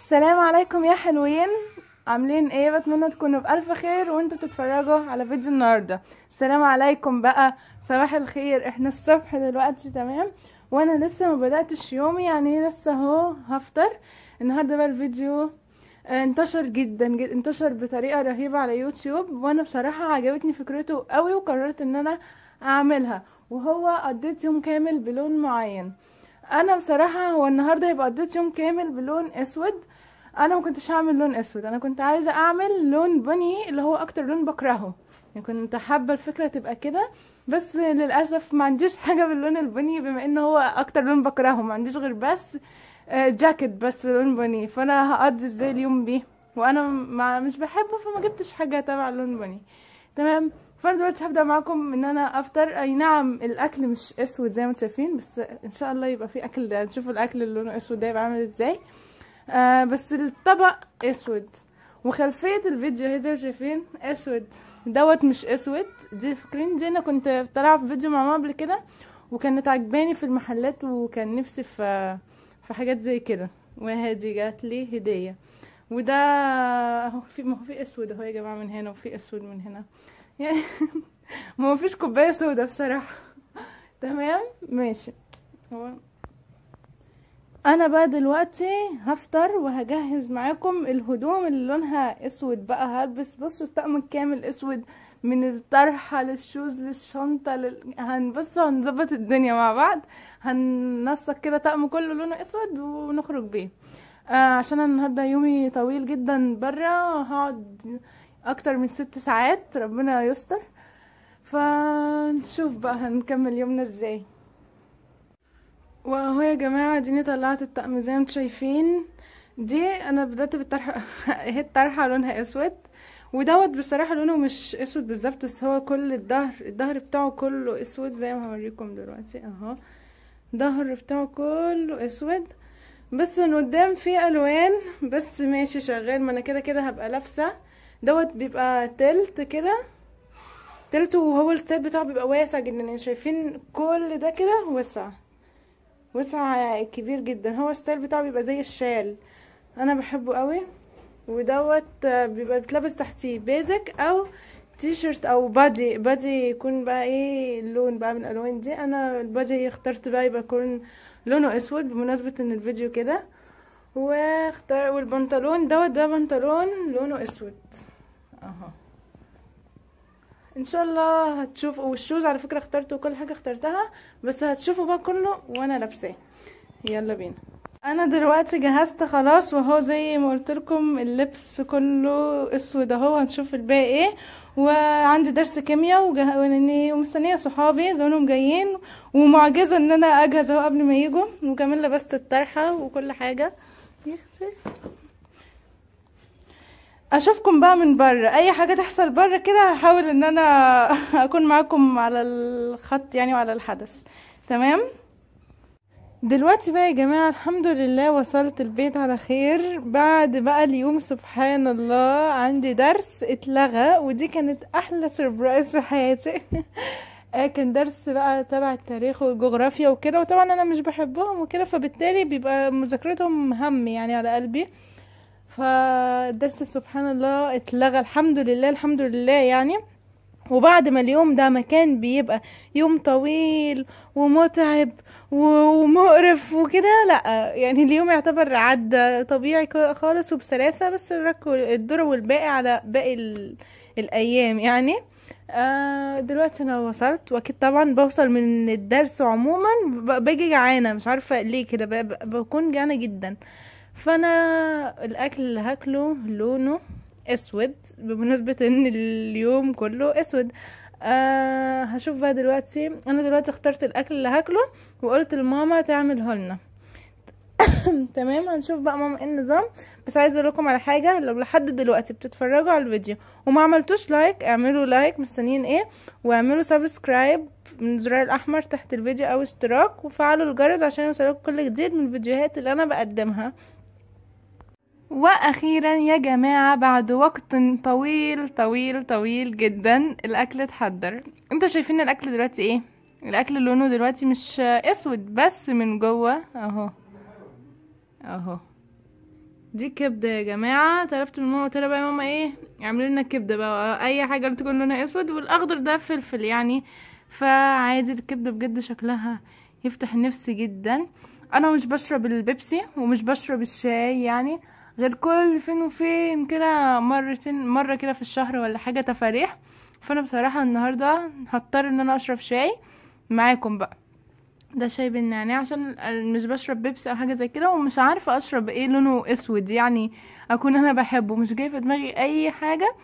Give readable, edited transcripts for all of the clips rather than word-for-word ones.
السلام عليكم يا حلوين، عاملين ايه؟ بتمنى تكونوا بألف خير وانتوا بتتفرجوا على فيديو النهارده. السلام عليكم بقى، صباح الخير. احنا الصبح دلوقتي، تمام، وانا لسه ما بدأتش يومي، يعني لسه اهو هفطر. النهارده بقى الفيديو انتشر جدا انتشر بطريقه رهيبه على يوتيوب، وانا بصراحه عجبتني فكرته قوي وقررت ان انا اعملها. وهو قضيت يوم كامل بلون معين. انا بصراحه هو النهارده هيبقى قضيت يوم كامل بلون اسود. انا ما كنتش هعمل لون اسود، انا كنت عايزه اعمل لون بني اللي هو اكتر لون بكرهه، يعني كنت حابه الفكره تبقى كده. بس للاسف ما عنديش حاجه باللون البني، بما ان هو اكتر لون بكرهه، ما عنديش غير بس جاكيت بس لون بني. فانا هقضي ازاي اليوم بيه وانا مش بحبه؟ فما جبتش حاجه تبع لون بني، تمام. فانا دلوقتي هبدا معاكم ان انا افطر. اي نعم الاكل مش اسود زي ما انتم شايفين، بس ان شاء الله يبقى في اكل، نشوف الاكل اللي لونه اسود ده يبقى عامل ازاي. بس الطبق اسود، وخلفيه الفيديو هي زي ما شايفين اسود. دوت مش اسود، دي فاكرين دي انا كنت طالعه في فيديو مع ماما قبل كده، وكانت عجباني في المحلات، وكان نفسي في حاجات زي كده، وهذه جات لي هديه. وده اهو ما هو في اسود اهو يا جماعه من هنا، وفي اسود من هنا يعني ما فيش كوبايه سودا بصراحه. تمام ماشي. هو انا بقى دلوقتي هفطر وهجهز معاكم الهدوم اللي لونها اسود. بقى هلبس، بصوا الطقم الكامل اسود، من الطرحه للشوز للشنطه هنبص هنظبط الدنيا مع بعض. هننسق كده طقم كله لونه اسود ونخرج بيه. عشان أنا النهارده يومي طويل جدا برا، هقعد اكتر من 6 ساعات، ربنا يستر. فنشوف بقى هنكمل يومنا ازاي. واهو يا جماعه ديني طلعت الطقم زي ما انتم شايفين. دي انا بدأت بالطرحه اهي الطرحه لونها اسود، ودوت بصراحه لونه مش اسود بالظبط، بس هو كل الظهر بتاعه كله اسود زي ما هوريكم دلوقتي اهو. الظهر بتاعه كله اسود، بس من قدام فيه الوان، بس ماشي شغال. ما انا كده كده هبقى لابسه. دوت بيبقى تلت كده، تلت، وهو الستايل بتاعه بيبقى واسع جدا، يعني شايفين كل ده كده وسع كبير جدا. هو الستايل بتاعه بيبقى زي الشال، انا بحبه قوي. ودوت بيبقى بتلبس تحتيه بيزك او تي شيرت او بادي يكون بقى ايه اللون بقى من الالوان دي. انا البادي اخترت بقى يبقى يكون لونه اسود بمناسبة ان الفيديو كده. والبنطلون ده بنطلون لونه اسود اهو. ان شاء الله هتشوفوا. والشوز على فكرة اخترته، وكل حاجة اخترتها، بس هتشوفوا بقى كله وانا لابساه. يلا بينا. انا دلوقتي جهزت خلاص، وهو زي ما قلت لكم اللبس كله اسود اهو. هنشوف الباقي ايه. وعندي درس كيمياء ومستنيه صحابي زمانهم جايين، ومعجزه ان انا اجهز اهو قبل ما يجوا، وكمان لبست الطرحه وكل حاجه. اشوفكم بقى من بره، اي حاجه تحصل بره كده هحاول ان انا اكون معاكم على الخط يعني، وعلى الحدث، تمام. دلوقتي بقى يا جماعة الحمد لله وصلت البيت على خير. بعد بقى اليوم سبحان الله عندي درس اتلغى، ودي كانت احلى سربرايز في حياتي. كان درس بقى تبع التاريخ والجغرافيا وكده، وطبعا انا مش بحبهم وكده، فبالتالي بيبقى مذاكرتهم هم يعني على قلبي. فالدرس سبحان الله اتلغى، الحمد لله الحمد لله يعني. وبعد ما اليوم ده ما كان بيبقى يوم طويل ومتعب ومقرف وكده، لا يعني اليوم يعتبر عدى طبيعي خالص وبسلاسة، بس الدور والباقي على باقي الايام يعني. دلوقتي انا وصلت، واكيد طبعا بوصل من الدرس عموما باجي جعانة، مش عارفة ليه كده، بكون جعانة جدا. فانا الاكل اللي هاكله لونه اسود بمناسبة ان اليوم كله اسود. هشوف بقى دلوقتي. انا دلوقتي اخترت الاكل اللي هاكله وقلت لماما تعمله لنا. تمام. هنشوف بقى ماما ايه النظام. بس عايزه اقول لكم على حاجه، لو لحد دلوقتي بتتفرجوا على الفيديو وما عملتوش لايك، اعملوا لايك، مستنيين ايه؟ واعملوا سبسكرايب من الزرار الاحمر تحت الفيديو، او اشتراك، وفعلوا الجرس عشان يوصلكم كل جديد من الفيديوهات اللي انا بقدمها. واخيرا يا جماعة بعد وقت طويل طويل طويل جدا الاكل اتحضر. انتوا شايفين الاكل دلوقتي ايه؟ الاكل لونه دلوقتي مش اسود، بس من جوه اهو دي كبده يا جماعه. طلبت من ماما، قلت لها بقى يا ماما ايه، اعملي لنا كبده بقى اي حاجه اللي تكون لونها اسود، والاخضر ده فلفل يعني. فعادي الكبده بجد شكلها يفتح النفس جدا. انا مش بشرب البيبسي ومش بشرب الشاي يعني، غير كل فين وفين كده، مره كده في الشهر ولا حاجه تفاريح. فانا بصراحه النهارده هضطر ان انا اشرب شاي معاكم بقى. ده شاي بالنعناع عشان مش بشرب بيبسي او حاجه زي كده، ومش عارفه اشرب ايه لونه اسود يعني اكون انا بحبه. مش جاي في دماغي اي حاجه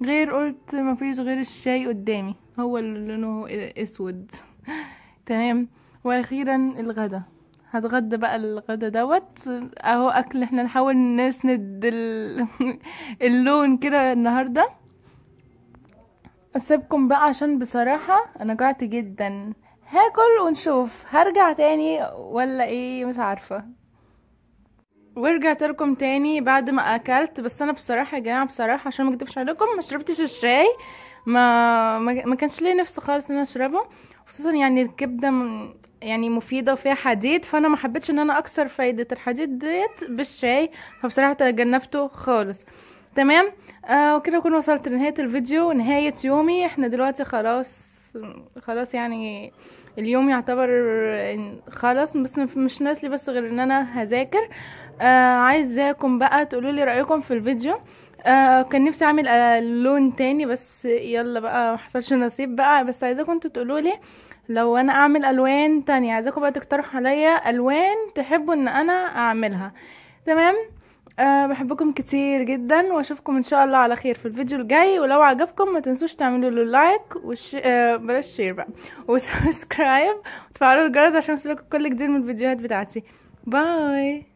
غير قلت مفيش غير الشاي قدامي هو اللي لونه اسود. تمام. واخيرا الغدا، هتغدى بقى الغدا دوت اهو اكل. احنا نحاول نسند اللون كده النهارده. اسيبكم بقى عشان بصراحة انا جعت جدا، هاكل ونشوف هرجع تاني ولا ايه مش عارفة. ورجعت لكم تاني بعد ما اكلت. بس انا بصراحة يا جماعة، بصراحة عشان ما اكدبش عليكم، ما شربتش الشاي. ما كانش لي نفس خالص ان انا اشربه، خصوصا يعني الكبدة يعني مفيدة وفيها حديد، فانا ما حبيتش ان انا اكسر فايدة الحديد ديت بالشاي، فبصراحة تجنبته خالص. تمام. وكده اكون وصلت لنهاية الفيديو، نهاية يومي. احنا دلوقتي خلاص يعني اليوم يعتبر خلاص، بس مش ناسلي بس غير ان انا هذاكر. عايزاكم بقى تقولوا لي رايكم في الفيديو. كان نفسي اعمل لون تاني بس يلا بقى محصلش نصيب بقى. بس عايزاكم انتوا تقولوا لي لو انا اعمل الوان تانية، عايزاكم بقى تقترحوا عليا الوان تحبوا ان انا اعملها. تمام. بحبكم كتير جدا، واشوفكم ان شاء الله على خير في الفيديو الجاي. ولو عجبكم ما تنسوش تعملوا له لايك بلاش شير بقى، وسبسكرايب، وتفعلوا الجرس عشان يوصلكم كل جديد من الفيديوهات بتاعتي. باي.